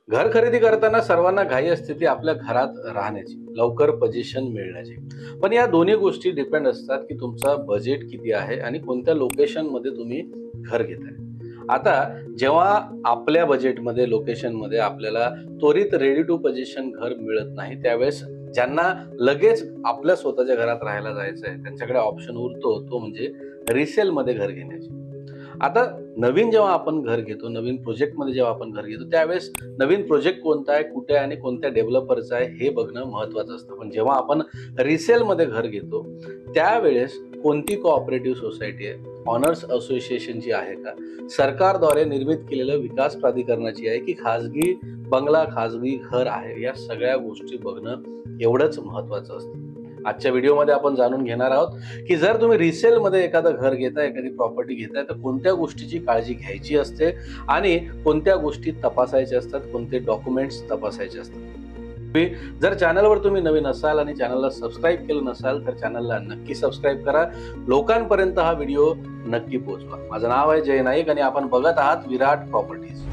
घर खरेदी करताना सर्वांना घाई असते ती आपल्या घरात राहण्याची, लवकर पोझिशन मिळण्याची. पण या दोन्ही गोष्टी डिपेंड असतात की तुमचा बजेट किती आहे आणि कोणत्या लोकेशनमध्ये तुम्ही घर घेताय. आता जेव्हा आपल्या बजेटमध्ये, लोकेशनमध्ये आपल्याला त्वरित रेडी टू पोझिशन घर मिळत नाही, त्यावेळेस ज्यांना लगेच आपल्या स्वतःच्या घरात राहायला जायचं आहे, त्यांच्याकडे ऑप्शन उरतो तो म्हणजे रिसेलमध्ये घर घेण्याची. आता नवीन जेव्हा आपण घर घेतो, नवीन प्रोजेक्टमध्ये जेव्हा आपण घर घेतो, त्यावेळेस नवीन प्रोजेक्ट कोणता आहे, कुठे आहे आणि कोणत्या डेव्हलपरचा आहे हे बघणं महत्त्वाचं असतं. पण जेव्हा आपण रिसेलमध्ये घर घेतो, त्यावेळेस कोणती कोऑपरेटिव्ह सोसायटी आहे, ऑनर्स असोसिएशनची आहे का, सरकारद्वारे निर्मित केलेलं विकास प्राधिकरणाची आहे की खाजगी बंगला, खाजगी घर आहे, या सगळ्या गोष्टी बघणं एवढंच महत्त्वाचं असतं. आजच्या व्हिडिओमध्ये आपण जाणून घेणार आहोत की जर तुम्ही रिसेलमध्ये एखादं घर घेताय, एखादी प्रॉपर्टी घेताय, तर कोणत्या गोष्टीची काळजी घ्यायची असते आणि कोणत्या गोष्टी तपासायच्या असतात, कोणते डॉक्युमेंट्स तपासायचे असतात. जर चॅनलवर तुम्ही नवीन असाल आणि चॅनलला सबस्क्राईब केलं नसाल तर चॅनलला नक्की सबस्क्राईब करा. लोकांपर्यंत हा व्हिडिओ नक्की पोहोचवा. माझं नाव आहे जय नाईक आणि आपण बघत आहात विराट प्रॉपर्टीज.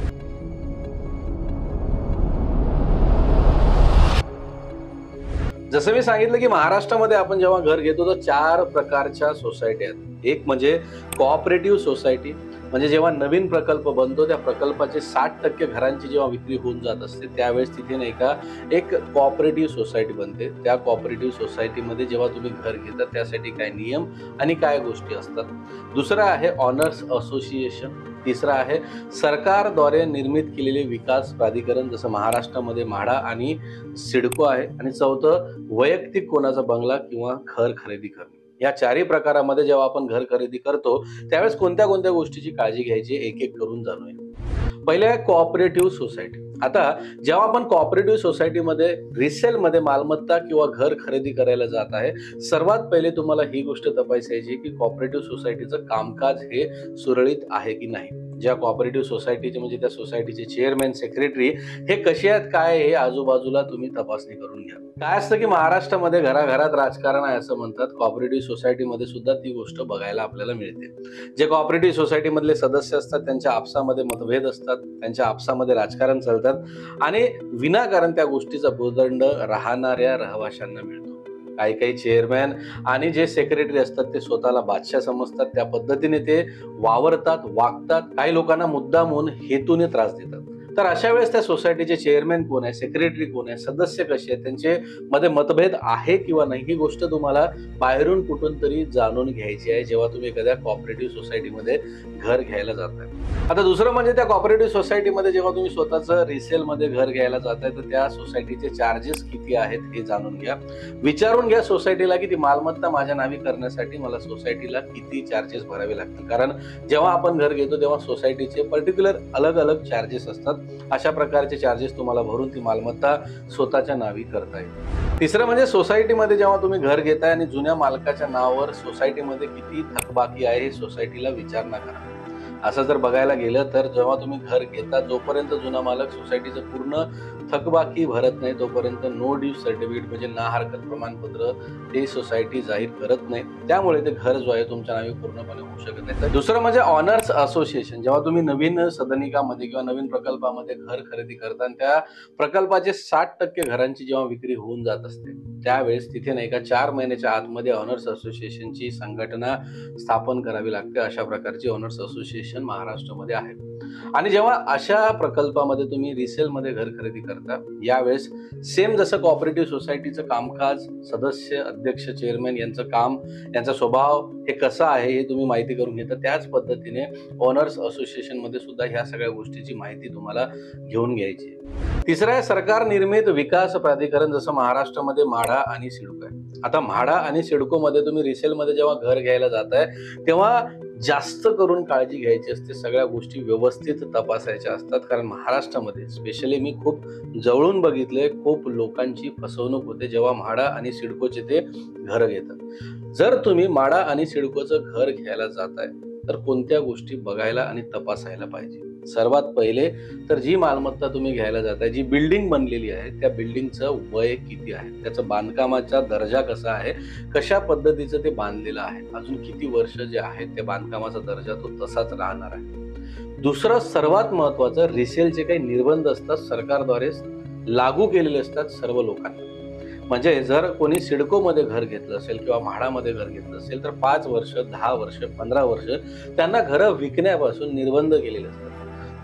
जसं मी सांगितलं की महाराष्ट्रामध्ये आपण जेव्हा घर घेतो तर 4 प्रकारच्या सोसायटी आहेत. एक म्हणजे कोऑपरेटिव्ह सोसायटी, म्हणजे जेव्हा नवीन प्रकल्प बनतो त्या प्रकल्पाचे 60% घरांची जेव्हा विक्री होऊन जात असते त्यावेळेस तिथे नाही का एक कोऑपरेटिव्ह सोसायटी बनते. त्या कोऑपरेटिव्ह सोसायटीमध्ये जेव्हा तुम्ही घर घेता त्यासाठी काय नियम आणि काय गोष्टी असतात. दुसरं आहे ऑनर्स असोसिएशन. तिसरं आहे सरकारद्वारे निर्मित केलेले विकास प्राधिकरण, जसं महाराष्ट्रामध्ये म्हाडा आणि सिडको आहे. आणि चौथं वैयक्तिक कोणाचा बंगला किंवा घर खरेदी करणे. या चारही प्रकारामध्ये जेव्हा आपण घर खरेदी करतो त्यावेळेस कोणत्या कोणत्या गोष्टीची काळजी घ्यायची एक एक करून जाणूया. पहिले आहे कोऑपरेटिव्ह सोसायटी. आता जेव्हा आपण कोऑपरेटिव्ह सोसायटीमध्ये रिसेलमध्ये मालमत्ता किंवा घर खरेदी करायला जात आहे, सर्वात पहिले तुम्हाला ही गोष्ट तपासायची की कोऑपरेटिव्ह सोसायटीचं कामकाज हे सुरळीत आहे की नाही. ज्या कोऑपरेटिव्ह सोसायटीचे म्हणजे त्या सोसायटीचे चेअरमॅन, सेक्रेटरी हे कसे आहेत, काय हे आजूबाजूला तुम्ही तपासणी करून घ्या. काय असतं की महाराष्ट्रामध्ये घराघरात राजकारण आहे असं म्हणतात. कोऑपरेटिव्ह सोसायटीमध्ये सुद्धा ती गोष्ट बघायला आपल्याला मिळते. जे कोऑपरेटिव्ह सोसायटी मधले सदस्य असतात त्यांच्या आपसामध्ये मतभेद असतात, त्यांच्या आपसामध्ये राजकारण चालतात आणि विनाकारण त्या गोष्टीचा भूर्दंड राहणाऱ्या रहिवाशांना मिळतो. काही काही चेअरमॅन आणि जे सेक्रेटरी असतात ते स्वतःला बादशाह समजतात, त्या पद्धतीने ते वावरतात, वागतात. काही लोकांना मुद्दामून हेतूने त्रास देतात. तर अशा वेळेस त्या सोसायटीचे चेअरमॅन कोण आहे, सेक्रेटरी कोण आहे, सदस्य कसे आहेत, त्यांचे मध्ये मतभेद आहे किंवा नाही, ही गोष्ट तुम्हाला बाहेरून कुठून तरी जाणून घ्यायची आहे जेव्हा तुम्ही एखाद्या कोऑपरेटिव्ह सोसायटीमध्ये घर घ्यायला जाताय. आता दुसरं म्हणजे त्या कोऑपरेटिव्ह सोसायटीमध्ये जेव्हा तुम्ही स्वतःचं रिसेलमध्ये घर घ्यायला जाताय तर त्या सोसायटीचे चार्जेस किती आहेत हे जाणून घ्या. विचारून घ्या सोसायटीला की ती मालमत्ता माझ्या नावे करण्यासाठी मला सोसायटीला किती चार्जेस भरावे लागतील. कारण जेव्हा आपण घर घेतो तेव्हा सोसायटीचे पर्टिक्युलर अलग अलग चार्जेस असतात. अशा प्रकारचे चार्जेस तुम्हाला भरून ती मालमत्ता स्वतःच्या नावी करता येईल. तिसरं म्हणजे सोसायटीमध्ये जेव्हा तुम्ही घर घेताय आणि जुन्या मालकाच्या नावावर सोसायटीमध्ये किती थकबाकी आहे हे सोसायटीला विचारणा करा. असं जर बघायला गेलं तर जेव्हा तुम्ही घर घेता जोपर्यंत जुना मालक सोसायटीचं पूर्ण थकबाकी भरत नाही तोपर्यंत नो ड्यू सर्टिफिकेट म्हणजे ना हरकत प्रमाणपत्र ते सोसायटी जाहीर करत नाही. त्यामुळे ते घर जो आहे तुमच्या नावे पूर्णपणे होऊ शकत नाही. तर दुसरं म्हणजे ऑनर्स असोसिएशन. जेव्हा तुम्ही नवीन सदनिकामध्ये किंवा नवीन प्रकल्पामध्ये घर खरेदी करता आणि त्या प्रकल्पाचे 60% घरांची जेव्हा विक्री होऊन जात असते त्यावेळेस तिथे नाही का 4 महिन्याच्या आतमध्ये ऑनर्स असोसिएशनची संघटना स्थापन करावी लागते. अशा प्रकारची ऑनर्स असोसिएशन महाराष्ट्रामध्ये आहे. आणि जेव्हा अशा प्रकल्पामध्ये तुम्ही रिसेलमध्ये घर खरेदी करता यावेळेस सेम जसं कोऑपरेटिव्ह सोसायटीचं कामकाज, सदस्य, अध्यक्ष, चेअरमॅन यांचं काम, यांचा स्वभाव हे कसं आहे हे तुम्ही माहिती करून घेता, त्याच पद्धतीने ऑनर्स असोसिएशनमध्ये सुद्धा ह्या सगळ्या गोष्टीची माहिती तुम्हाला घेऊन घ्यायची. तिसरं आहे सरकार निर्मित विकास प्राधिकरण, जसं महाराष्ट्रामध्ये म्हाडा आणि सिडको आहे. आता म्हाडा आणि सिडको मध्ये तुम्ही रिसेलमध्ये जेव्हा घर घ्यायला जाताय तेव्हा जास्त करून काळजी घ्यायची असते. सगळ्या गोष्टी व्यवस्थित तपासायच्या असतात. कारण महाराष्ट्रामध्ये स्पेशली मी खूप जवळून बघितले, खूप लोकांची फसवणूक होते जेव्हा म्हाडा आणि सिडकोचे ते घर घेतात. जर तुम्ही म्हाडा आणि सिडकोचं घर घ्यायला जाताय तर कोणत्या गोष्टी बघायला आणि तपासायला पाहिजे. सर्वात पहिले तर जी मालमत्ता तुम्ही घ्यायला जाताय, जी बिल्डिंग बनलेली आहे त्या बिल्डिंगचं वय किती आहे, त्याचं बांधकामाचा दर्जा कसा आहे, कशा पद्धतीचं ते बांधलेलं आहे, अजून किती वर्ष जे आहेत त्या बांधकामाचा दर्जा तो तसाच राहणार आहे. दुसरं सर्वात महत्वाचं, रिसेलचे काही निर्बंध असतात सरकारद्वारे लागू केलेले असतात सर्व लोकांना. म्हणजे जर कोणी सिडकोमध्ये घर घेतलं असेल किंवा म्हाडामध्ये घर घेतलं असेल तर 5 वर्ष, 10 वर्ष, 15 वर्ष त्यांना घरं विकण्यापासून निर्बंध केलेले असतात.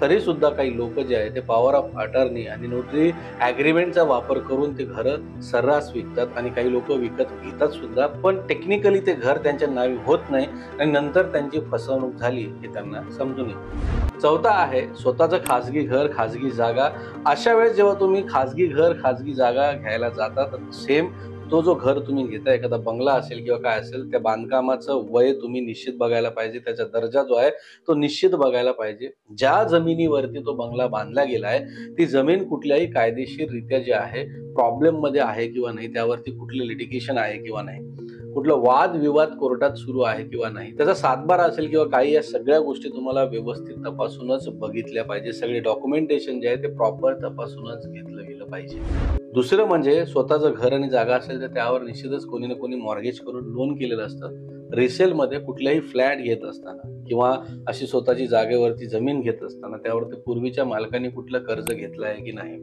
तरी सुद्धा काही लोक जे आहे ते पॉवर ऑफ अटर्नी आणि नोटरी ॲग्रीमेंटचा वापर करून ते घरं सर्रास विकतात आणि काही लोक विकत घेतात सुद्धा, पण टेक्निकली ते घर त्यांच्या नावे होत नाही आणि नंतर त्यांची फसवणूक झाली हे त्यांना समजून येते. चौथा आहे स्वतःचं खाजगी घर, खाजगी जागा. अशा वेळेस जेव्हा तुम्ही खाजगी घर, खाजगी जागा घ्यायला जाता तर सेम तो जो घर तुम्ही घेता, एखादा बंगला असेल किंवा काय असेल, त्या बांधकामाचं वय तुम्ही निश्चित बघायला पाहिजे, त्याचा दर्जा जो आहे तो निश्चित बघायला पाहिजे. ज्या जमिनीवरती तो बंगला बांधला गेलाय ती जमीन कुठल्याही कायदेशीररित्या जे आहे प्रॉब्लेम मध्ये आहे किंवा नाही, त्यावरती कुठले लिटिगेशन आहे किंवा नाही, कुठलं वादविवाद कोर्टात सुरू आहे किंवा नाही, त्याचा सातबारा असेल किंवा काही, या सगळ्या गोष्टी तुम्हाला व्यवस्थित तपासूनच बघितल्या पाहिजे. सगळे डॉक्युमेंटेशन जे आहे ते प्रॉपर तपासूनच घेतलं गेलं पाहिजे. दुसरं म्हणजे स्वतःचं घर आणि जागा असेल तर त्यावर निश्चितच कोणी ना कोणी मॉर्गेज करून लोन केलेलं असतं. रिसेलमध्ये कुठल्याही फ्लॅट घेत असताना किंवा अशी स्वतःची जागेवरती जमीन घेत असताना त्यावरती पूर्वीच्या मालकांनी कुठलं कर्ज घेतलं आहे की नाही,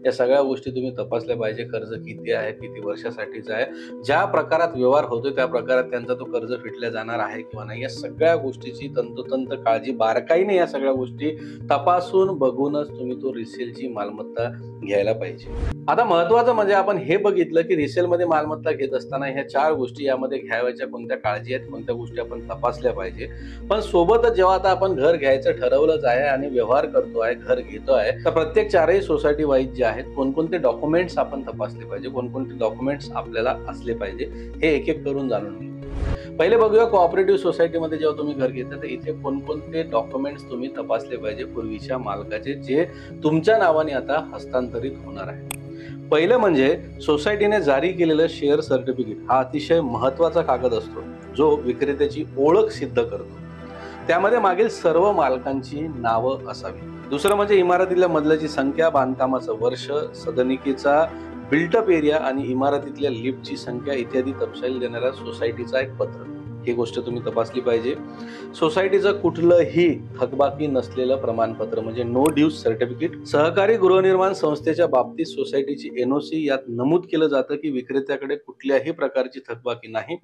या सगळ्या गोष्टी तुम्ही तपासल्या पाहिजे. कर्ज किती आहे, किती वर्षासाठीचं आहे, ज्या प्रकारात व्यवहार होतोय त्या प्रकारात त्यांचा तो कर्ज फिटल्या जाणार आहे किंवा नाही, या सगळ्या गोष्टीची तंतोतंत काळजी बारकाईने या सगळ्या गोष्टी तपासून बघूनच तुम्ही तो रिसेलची मालमत्ता घ्यायला पाहिजे. आता महत्वाचं म्हणजे आपण हे बघितलं की रिसेलमध्ये मालमत्ता घेत असताना ह्या 4 गोष्टी यामध्ये घ्यावयाच्या कोणत्या काळजी आहेत, कोणत्या गोष्टी आपण तपासल्या पाहिजे. पण सोबतच जेव्हा आता आपण घर घ्यायचं ठरवलंच आहे आणि व्यवहार करतोय, घर घेतोय, तर प्रत्येक 4ही सोसायटी वाईज जे आहेत कोणकोणते डॉक्युमेंट्स आपण तपासले पाहिजे, कोणकोणते डॉक्युमेंट्स आपल्याला असले पाहिजे, हे एक एक करून जाणून घेऊ. पहिले बघूया कोऑपरेटिव्ह सोसायटीमध्ये जेव्हा तुम्ही घर घेता तर इथे कोणकोणते डॉक्युमेंट्स तुम्ही तपासले पाहिजे पूर्वीच्या मालकाचे, जे तुमच्या नावाने आता हस्तांतरित होणार आहे. पहिलं म्हणजे सोसायटीने जारी केलेलं शेअर सर्टिफिकेट. हा अतिशय महत्वाचा कागद असतो जो विक्रेत्याची ओळख सिद्ध करतो. त्यामध्ये मागील सर्व मालकांची नावं असावी. दुसरं म्हणजे इमारतीतल्या मजल्याची संख्या, बांधकामाचं वर्ष, सदनिकेचा बिल्टअप एरिया आणि इमारतीतल्या लिफ्टची संख्या इत्यादी तपशील देणाऱ्या सोसायटीचा एक पत्र. ही गोष्ट तुम्ही तपासली पाहिजे. सोसायटीचं कुठलंही थकबाकी नसलेलं प्रमाणपत्र म्हणजे नो ड्यूज सर्टिफिकेट. सहकारी गृहनिर्माण संस्थेच्या बाबतीत सोसायटीची एनओसी, यात नमूद केलं जातं की विक्रेत्याकडे कुठल्याही प्रकारची थकबाकी नाही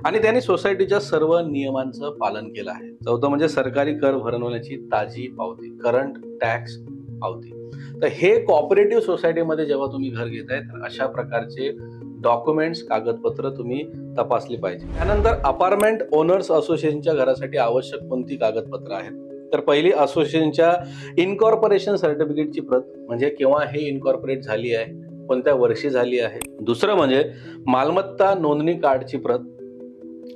आणि त्यांनी सोसायटीच्या सर्व नियमांचं पालन केलं आहे. चौथं म्हणजे सरकारी कर भरवण्याची ताजी पावती, करंट टॅक्स पावती. तर हे कोऑपरेटिव्ह सोसायटीमध्ये जेव्हा तुम्ही घर घेताय तर अशा प्रकारचे डॉक्युमेंट्स, कागदपत्र तुम्ही तपासली पाहिजे. त्यानंतर अपार्टमेंट ओनर्स असोसिएशनच्या घरासाठी आवश्यक कोणती कागदपत्र आहेत, तर पहिली असोसिएशनच्या इनकॉर्पोरेशन सर्टिफिकेटची प्रत, म्हणजे केव्हा हे इनकॉर्पोरेट झाली आहे, कोणत्या वर्षी झाली आहे. दुसरं म्हणजे मालमत्ता नोंदणी कार्डची प्रत,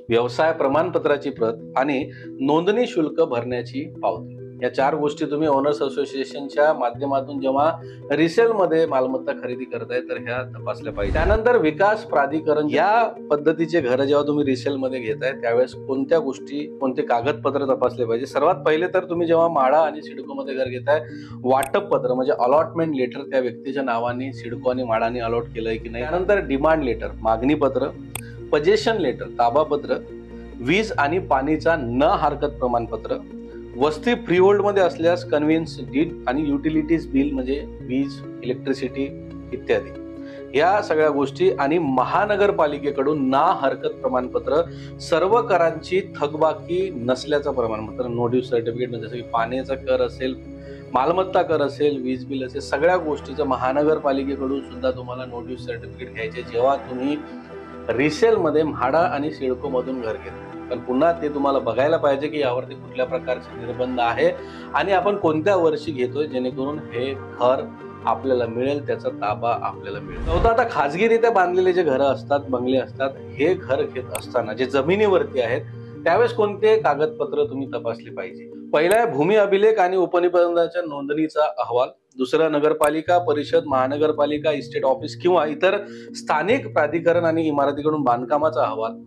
व्यवसाय प्रमाणपत्राची प्रत आणि नोंदणी शुल्क भरण्याची पावती. या 4 गोष्टी तुम्ही ओनर्स असोसिएशनच्या माध्यमातून जेव्हा रिसेलमध्ये मालमत्ता खरेदी करताय तर ह्या तपासल्या पाहिजे. त्यानंतर विकास प्राधिकरण, या पद्धतीचे घर जेव्हा तुम्ही रिसेलमध्ये घेताय त्यावेळेस कोणत्या गोष्टी, कोणते कागदपत्र तपासले पाहिजे. सर्वात पहिले तर तुम्ही जेव्हा म्हाडा आणि सिडकोमध्ये घर घेताय, वाटप पत्र म्हणजे अलॉटमेंट लेटर त्या व्यक्तीच्या नावाने सिडको आणि म्हाडाने अलॉट केलंय की नाही. त्यानंतर डिमांड लेटर, मागणी पत्र, पजेशन लेटर, ताबापत्र, वीज आणि पाणीचा न हरकत प्रमाणपत्र, वस्ती फ्रीहोल्ड मध्ये असल्यास कन्व्हिन्स डीड आणि युटिलिटीज बिल म्हणजे वीज, इलेक्ट्रिसिटी इत्यादी, या सगळ्या गोष्टी आणि महानगरपालिकेकडून ना हरकत प्रमाणपत्र, सर्व करांची थकबाकी नसल्याचं प्रमाणपत्र, नो ड्यू सर्टिफिकेट म्हणजे जसं की पाण्याचा कर असेल, मालमत्ता कर असेल, वीज बिल असेल, सगळ्या गोष्टीचं महानगरपालिकेकडून सुद्धा तुम्हाला नो ड्यू सर्टिफिकेट घ्यायचे जेव्हा तुम्ही रिसेलमध्ये म्हाडा आणि सिडको मधून घर घेता. पण पुन्हा ते तुम्हाला बघायला पाहिजे की यावरती कुठल्या प्रकारचे निर्बंध आहे आणि आपण कोणत्या वर्षी घेतोय जेणेकरून हे घर आपल्याला मिळेल, त्याचा ताबा आपल्याला मिळेल. चौथा, आता खाजगीरित्या बांधलेले जे घरं असतात, बंगले असतात, हे घर घेत असताना जे जमिनीवरती आहेत त्यावेळेस कोणते कागदपत्र तुम्ही तपासले पाहिजे. पहिला आहे भूमी अभिलेख आणि उपनिबंधाच्या नोंदणीचा अहवाल. दुसरा नगरपालिका, परिषद, महानगरपालिका, इस्टेट ऑफिस किंवा इतर स्थानिक प्राधिकरण आणि इमारतीकडून बांधकामाचा अहवाल,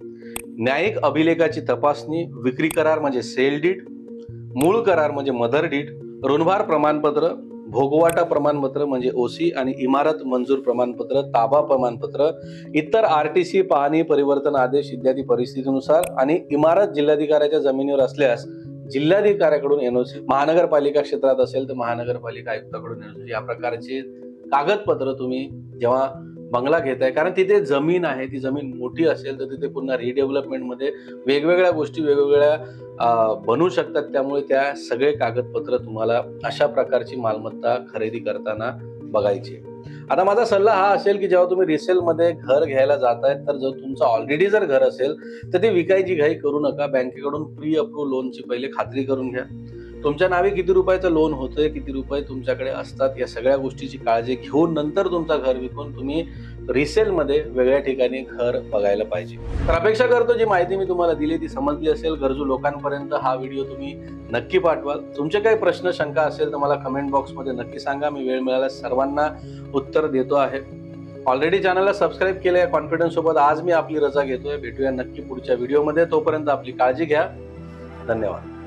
न्यायिक अभिलेखाची तपासणी, विक्री करार म्हणजे सेल डीड, मूळ करार म्हणजे मदर डीड, ऋणभार प्रमाणपत्र, भोगवाटा प्रमाणपत्र म्हणजे ओसी आणि इमारत मंजूर प्रमाणपत्र, ताबा प्रमाणपत्र, इतर आरटीसी, पाहणी, परिवर्तन आदेश इत्यादी परिस्थितीनुसार, आणि इमारत जिल्हाधिकाऱ्याच्या जमिनीवर असल्यास जिल्हाधिकाऱ्याकडून एनओसी, महानगरपालिका क्षेत्रात असेल तर महानगरपालिका आयुक्ताकडून एनओसी, या प्रकारचे कागदपत्र तुम्ही जेव्हा बंगला घेताय, कारण तिथे जमीन आहे, ती जमीन मोठी असेल तर तिथे पुन्हा रिडेव्हलपमेंटमध्ये वेगवेगळ्या गोष्टी वेगवेगळ्या बनू शकतात. त्यामुळे त्या सगळे कागदपत्र तुम्हाला अशा प्रकारची मालमत्ता खरेदी करताना बघायची. आता माझा सल्ला हा असेल की जेव्हा तुम्ही रिसेलमध्ये घर घ्यायला जाताय, तर जर तुमचं ऑलरेडी जर घर असेल तर ते विकायची घाई करू नका. बँकेकडून प्री अप्रूव्ह लोनची पहिले खात्री करून घ्या. तुमच्या नावे किती रुपयाचं लोन होतंय, किती रुपये तुमच्याकडे असतात, या सगळ्या गोष्टीची काळजी घेऊन नंतर तुमचं घर विकून तुम्ही रिसेलमध्ये वेगळ्या ठिकाणी घर बघायला पाहिजे. तर अपेक्षा करतो जी माहिती मी तुम्हाला दिली ती समजली असेल. गरजू लोकांपर्यंत हा व्हिडिओ तुम्ही नक्की पाठवाल. तुमचे काही प्रश्न शंका असेल तर मला कमेंट बॉक्समध्ये नक्की सांगा. मी वेळ मिळाल्यास सर्वांना उत्तर देतो आहे. ऑलरेडी चॅनलला सबस्क्राईब केलं या कॉन्फिडन्स सोबत आज मी आपली रजा घेतोय. भेटूया नक्की पुढच्या व्हिडिओमध्ये. तोपर्यंत आपली काळजी घ्या. धन्यवाद.